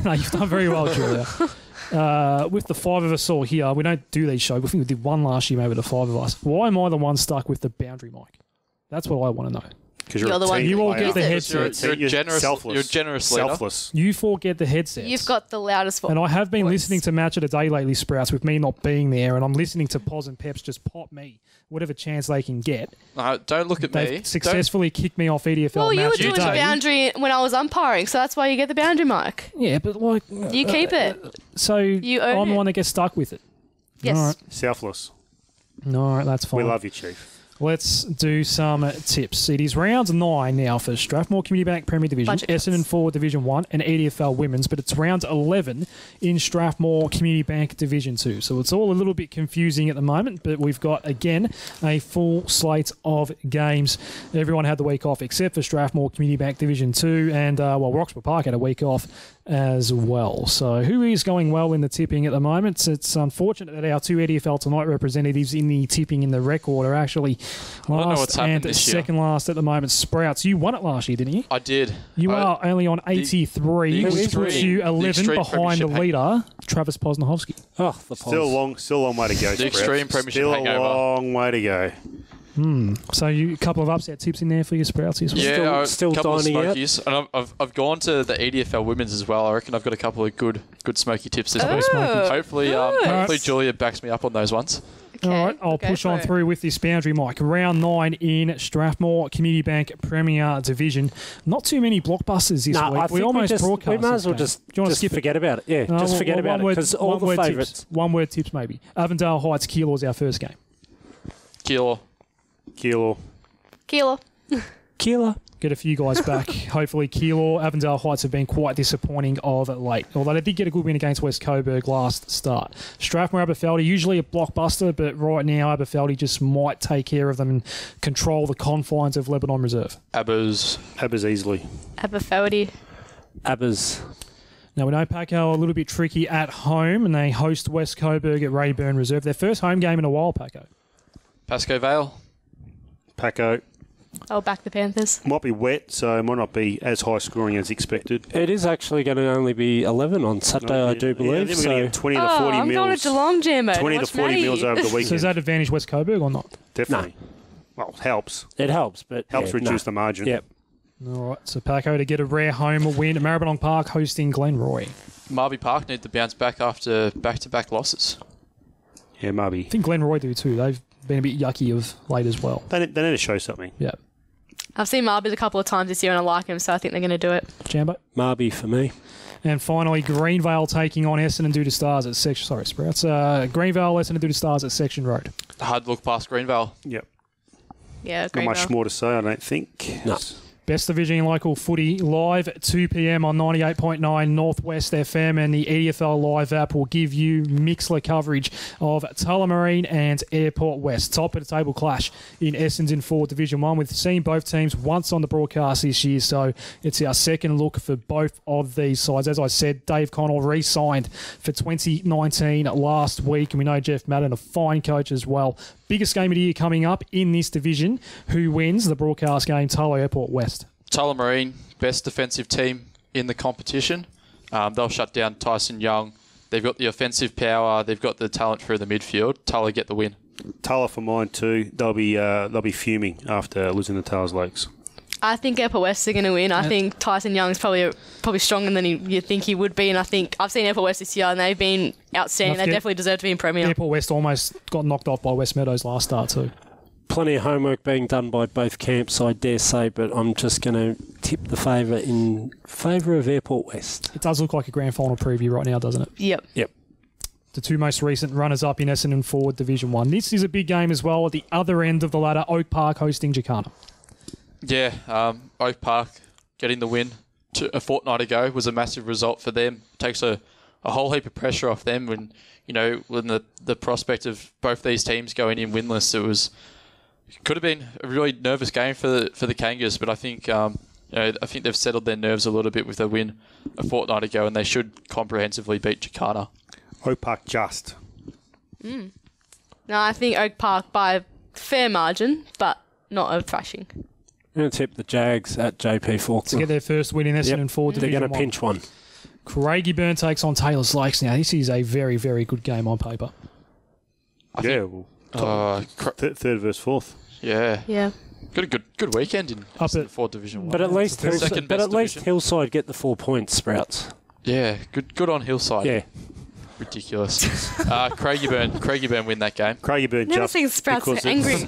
No, you've done very well, Julia. With the five of us all here, we don't do these shows. I think we did one last year, maybe the five of us. Why am I the one stuck with the boundary mic? That's what I want to know. Because you're the one. You all get the headsets. You're generous. Selfless. You're generous leader. Selfless. You four get the headsets. You've got the loudest voice. And I have been listening to Match of the Day lately, Sprouts, with me not being there, and I'm listening to Poz and Peps just pop me whatever chance they can get. No, don't look at They've me. successfully kicked me off EDFL well, you were Match doing of the the Day. boundary when I was umpiring, so that's why you get the boundary mic. Yeah, but like... You keep it. So You own I'm the it. one that gets stuck with it. Yes. All right. Selfless. All right, that's fine. We love you, Chief. Let's do some tips. It is round 9 now for Strathmore Community Bank Premier Division, Essendon Forward Division 1 and EDFL Women's, but it's round 11 in Strathmore Community Bank Division 2. So it's all a little bit confusing at the moment, but we've got, again, a full slate of games. Everyone had the week off except for Strathmore Community Bank Division 2 and, Roxburgh Park had a week off as well. So who is going well in the tipping at the moment? It's unfortunate that our two EDFL Tonight representatives in the tipping in the record are actually last and second last at the moment. Sprouts, you won it last year, didn't you? I did. You are only on 83, which puts you 11 behind the leader, Travis Posnahowski. Oh, the still a long way to go. The extreme premiership still hangover. a long way to go. So a couple of upset tips in there for your Sprouts this week? Yeah, still a couple of dining out. smokies. And I've gone to the EDFL Women's as well. I reckon I've got a couple of good smoky tips this week. Hopefully Julia backs me up on those ones. Okay, all right, I'll push on through with this boundary mic. Round 9 in Strathmore Community Bank Premier Division. Not too many blockbusters this week. I we think almost broadcast. We might as well this just, skip forget about it. Yeah, just forget about it because all the favourites. One word tips maybe. Avondale Heights Keilor our first game. Keilor. Keilor. Get a few guys back. Hopefully Keilor. Avondale Heights have been quite disappointing of late, although they did get a good win against West Coburg last start. Strathmore Aberfeldy, usually a blockbuster, but right now Aberfeldy just might take care of them and control the confines of Lebanon Reserve. Abbas easily. Aberfeldy. Abbas. Now, we know Paco are a little bit tricky at home, and they host West Coburg at Rayburn Reserve. Their first home game in a while, Paco. Pascoe Vale. Paco. I'll back the Panthers. Might be wet, so it might not be as high scoring as expected. It is actually going to only be 11 on Saturday, I do believe. Yeah, we're going to get 20 to 40 I'm mils. going to Geelong, Jambo. 20 to 40 mils over the weekend. So does that advantage West Coburg or not? Definitely. No. Well, it helps. It helps, but... Helps reduce the margin. Yep. All right, so Paco to get a rare home win at Maribyrnong Park hosting Glenroy. Marby Park need to bounce back after back-to-back losses. Yeah, Marby. I think Glenroy do too. They've been a bit yucky of late as well. They need to show something. Yeah. I've seen Marby a couple of times this year and I like him, so I think they're going to do it. Jambo? Marby for me. And finally, Greenvale taking on Essendon Due to Stars at Section... Sorry, Sprouts. Greenvale, Essendon Due to Stars at Section Road. Hard look past Greenvale. Yep. Yeah, Not much more to say, I don't think. No. Best Division in local footy live at 2 p.m. on 98.9 Northwest FM, and the EDFL Live app will give you Mixler coverage of Tullamarine and Airport West. Top of the table clash in Essendon Forward Division 1. We've seen both teams once on the broadcast this year, so it's our second look for both of these sides. As I said, Dave Connell re-signed for 2019 last week, and we know Jeff Madden, a fine coach as well. Biggest game of the year coming up in this division. Who wins the broadcast game? Tullo Airport West. Tullamarine, best defensive team in the competition. They'll shut down Tyson Young. They've got the offensive power. They've got the talent through the midfield. Tulla get the win. Tulla for mine too. They'll be fuming after losing the Tars Lakes. I think Airport West are going to win. I think Tyson Young's probably stronger than you think he would be, and I think I've seen Airport West this year and they've been outstanding. They definitely deserve to be in Premier. Airport West almost got knocked off by West Meadows last start too. Plenty of homework being done by both camps, I dare say, but I'm just going to tip the favour in favour of Airport West. It does look like a grand final preview right now, doesn't it? Yep. The two most recent runners-up in Essendon Forward Division 1. This is a big game as well at the other end of the ladder, Oak Park hosting Jacana. Yeah, Oak Park getting the win a fortnight ago was a massive result for them. Takes a whole heap of pressure off them when the prospect of both these teams going in winless. It could have been a really nervous game for the Kangas, but I think I think they've settled their nerves a little bit with a win a fortnight ago, and they should comprehensively beat Jacana. Oak Park just. No, I think Oak Park by a fair margin, but not a thrashing. I'm going to tip the Jags at JP Faulkner. To get their first win in Essendon Forward Division 1. They're going to pinch one. Craigieburn takes on Taylor's Lakes. Now, this is a very, very good game on paper. Third versus fourth. Yeah. Yeah. Got a good weekend in Up at 4 Division 1. But at least division. Hillside get the 4 points, Sprouts. Yeah, good on Hillside. Yeah. Ridiculous. Craigieburn win that game. Craigieburn Never just seen Sprouts so angry.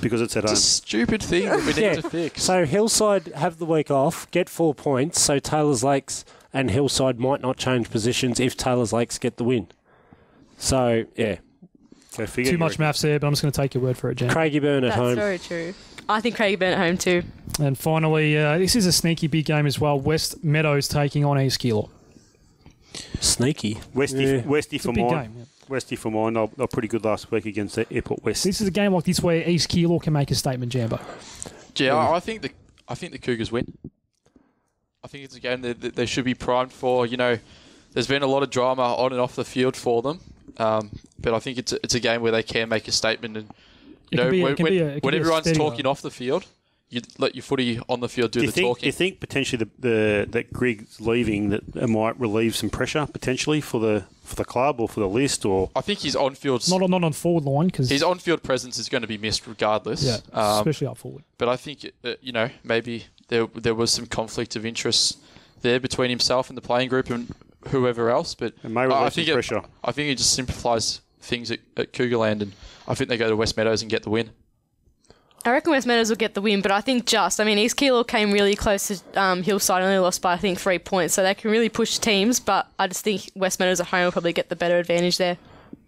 because it's at home. It's a stupid thing that we need to fix. So Hillside have the week off, get 4 points, so Taylor's Lakes and Hillside might not change positions if Taylor's Lakes get the win. So, yeah. Too much maths there, but I'm just going to take your word for it, Jan. Craigieburn at home. That's very true. I think Craigieburn at home too. And finally, this is a sneaky big game as well. West Meadows taking on East Keilor. Sneaky. Westy for big mine. game, yeah. Westy for mine. They're pretty good last week against the Airport West. This is a game like this where East Keilor can make a statement, Jambo. Yeah, I think the Cougars win. I think it's a game that they should be primed for. You know, there's been a lot of drama on and off the field for them, but I think it's a game where they can make a statement. And you know, when everyone's talking off the field, you let your footy on the field do the talking. Do you think potentially that Grig's leaving that it might relieve some pressure potentially for the club or for the list? Or I think his on-field not on forward line because his on-field presence is going to be missed regardless. Yeah, especially up forward. But I think you know, maybe there was some conflict of interest there between himself and the playing group and whoever else. But it may relieve some pressure. I think it just simplifies things at Cougarland, and I think they go to West Meadows and get the win. I reckon West Meadows will get the win, but I think East Keilor came really close to Hillside, only lost by, I think, 3 points, so they can really push teams, but I just think West Meadows at home will probably get the better advantage there.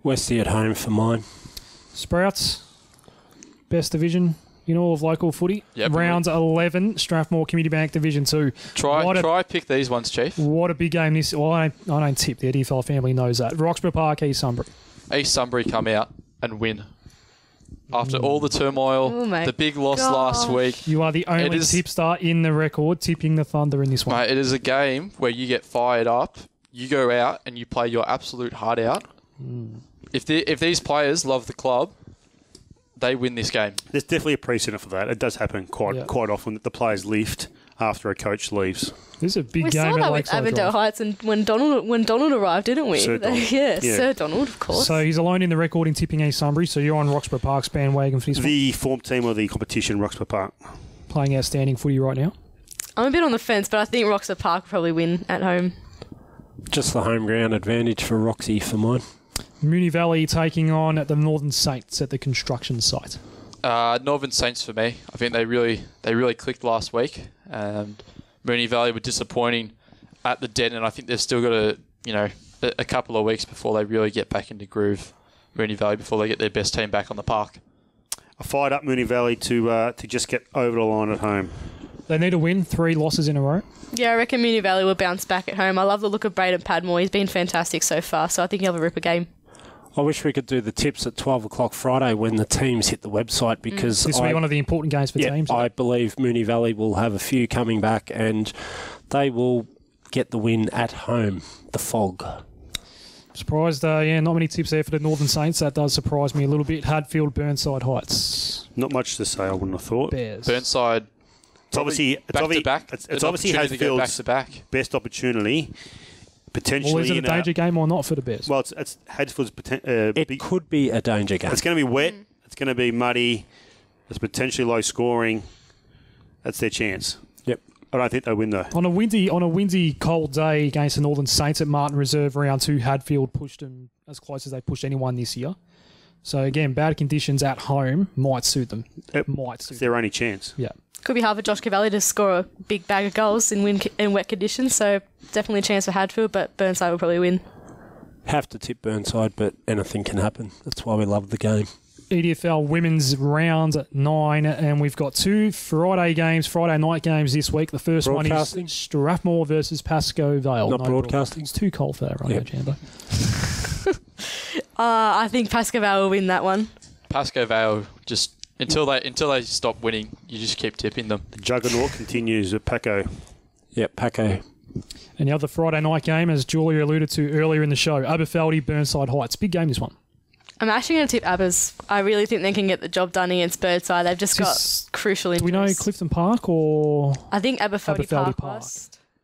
Westy at home for mine. Sprouts, best division in all of local footy. Yep. Round 11, Strathmore Community Bank Division 2. Try pick these ones, Chief. What a big game this. Well, I don't tip. The EDFL family knows that. Roxburgh Park, East Sunbury. East Sunbury come out and win. After all the turmoil, the big loss last week. You are the only tipster in the record tipping the Thunder in this one. Mate, it is a game where you get fired up, you go out and you play your absolute heart out. If these players love the club, they win this game. There's definitely a precedent for that. It does happen quite often that the players lift after a coach leaves. This is a big we game. We saw that with Avondale Heights and when Donald arrived, didn't we? Sir Donald. Sir Donald, of course. So he's alone in the record in tipping East Sunbury, so you're on Roxburgh Park's bandwagon for this one. The form team of the competition, Roxburgh Park. Playing outstanding footy right now. I'm a bit on the fence, but I think Roxburgh Park will probably win at home. Just the home ground advantage for Roxy for mine. Moonee Valley taking on the Northern Saints at the construction site. Northern Saints for me. I think they really clicked last week. Moonee Valley were disappointing at the Den, and I think they've still got a couple of weeks before they really get back into groove. Moonee Valley before they get their best team back on the park. I fired up Moonee Valley to just get over the line at home. They need a win, 3 losses in a row. Yeah, I reckon Moonee Valley will bounce back at home. I love the look of Braden Padmore. He's been fantastic so far, so I think he'll have a ripper game. I wish we could do the tips at 12 o'clock Friday when the teams hit the website because this will be one of the important games for teams. I believe Moonee Valley will have a few coming back and they will get the win at home. The Fog. Surprised, not many tips there for the Northern Saints. That does surprise me a little bit. Hadfield, Burnside Heights. Not much to say, I wouldn't have thought. Bears. Burnside. It's obviously Hadfield's best opportunity. Potentially, well, is it a danger game or not for the Bears? Well, it's Hadfield's it could be a danger game. It's going to be wet. It's going to be muddy. It's potentially low scoring. That's their chance. Yep. I don't think they win though. On a windy, cold day against the Northern Saints at Martin Reserve round 2, Hadfield pushed them as close as they pushed anyone this year. So again, bad conditions at home might suit them. It's their only chance. Yeah. Could be hard for Josh Cavalli to score a big bag of goals in wet conditions, so definitely a chance for Hadfield, but Burnside will probably win. Have to tip Burnside, but anything can happen. That's why we love the game. EDFL Women's Round 9, and we've got 2 Friday night games this week. The first one is Strathmore versus Pascoe Vale. Not broadcasting. It's too cold for that right now, Jambo. I think Pascoe Vale will win that one. Pascoe Vale just... Until they stop winning, you just keep tipping them. The juggernaut continues at Paco. Yep, Paco. And the other Friday night game, as Julia alluded to earlier in the show, Aberfeldy, Burnside Heights. Big game, this one. I'm actually going to tip Abbas. I really think they can get the job done against Burnside. They've just got crucial injuries. Do we know Clifton Park or... I think Aberfeldy Park.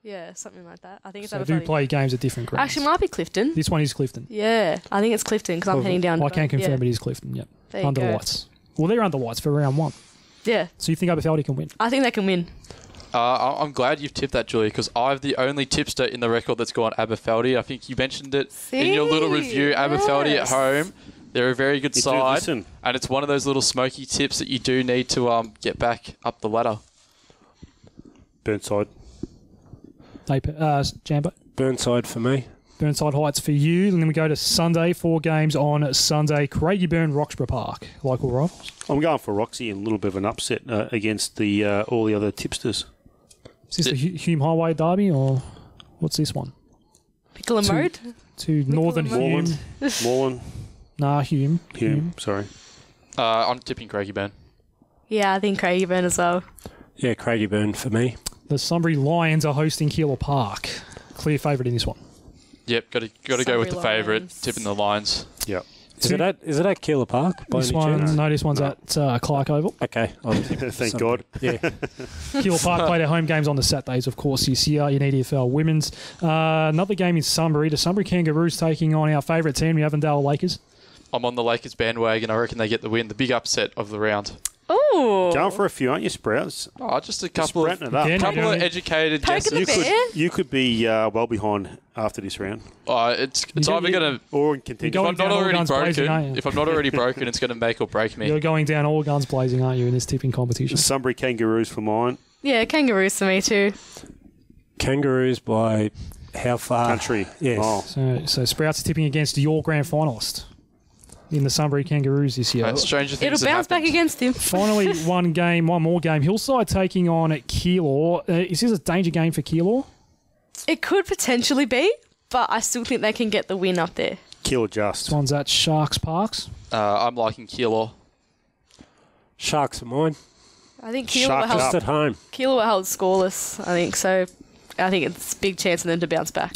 Yeah, something like that. I think it's So do Aberfeldy. play games at different grounds. Actually, it might be Clifton. This one is Clifton. Yeah, I think it's Clifton because I'm heading down. I can confirm yeah. it is Clifton, yep. There you Under go. lights. Well, they're under lights for round 1. Yeah, So you think Aberfeldy can win? I think they can win. I'm glad you've tipped that, Julie, because I'm the only tipster in the record that's gone Aberfeldy. I think you mentioned it in your little review. Aberfeldy Yes. at home, they're a very good You do side, listen. and it's one of those little smoky tips that you do need to get back up the ladder. Burnside. Jambo? Burnside for me. Burnside Heights for you. And then we go to Sunday. 4 games on Sunday. Craigieburn, Roxburgh Park. Local rivals. I'm going for Roxy and a little bit of an upset against the all the other tipsters. Is this the Hume Highway derby or what's this one? Pickleham Road. To Northern Road. Hume. Moreland. Nah, Hume. Sorry. I'm tipping Craigieburn. Yeah, I think Craigieburn as well. Yeah, Craigieburn for me. The Sunbury Lions are hosting Keilor Park. Clear favourite in this one. Yep, got to go with the Sunbury favourite, Lions. tipping the Lions. Yep. Is it at Keilor Park by This any one, chance? no, this one's at Clark Oval. Okay. Thank God. Yeah. Keilor Park play their home games on the Saturdays, of course, this year in EDFL Women's. Another game in Sunbury. The Sunbury Kangaroos taking on our favourite team, the Avondale Lakers. I'm on the Lakers bandwagon. I reckon they get the win. The big upset of the round. Oh, Going for a few, aren't you, Sprouts? Oh, just a couple of Sprouting it up. Again, couple you're of doing- educated Poke guesses. the bear. You could be well behind after this round, It's either going to. or in contention. Going If I'm not down all already guns blazing, broken, aren't you? if I'm not already broken, it's going to make or break me. You're going down all guns blazing, aren't you, in this tipping competition? Sunbury Kangaroos for mine. yeah, Kangaroos for me too. Kangaroos by how far? Country. Yes. Oh. So Sprouts is tipping against your grand finalist in the Sunbury Kangaroos this year. Stranger things It'll have bounce back happened. against him. Finally, one more game. Hillside taking on Keilor. Is this a danger game for Keilor? It could potentially be, but I still think they can get the win up there. Kill adjust. This one's at Sharks Parks. I'm liking Keilor. Sharks are mine. I think Shark Just up. at home. Keilor will hold scoreless. I think so. I think it's a big chance for them to bounce back.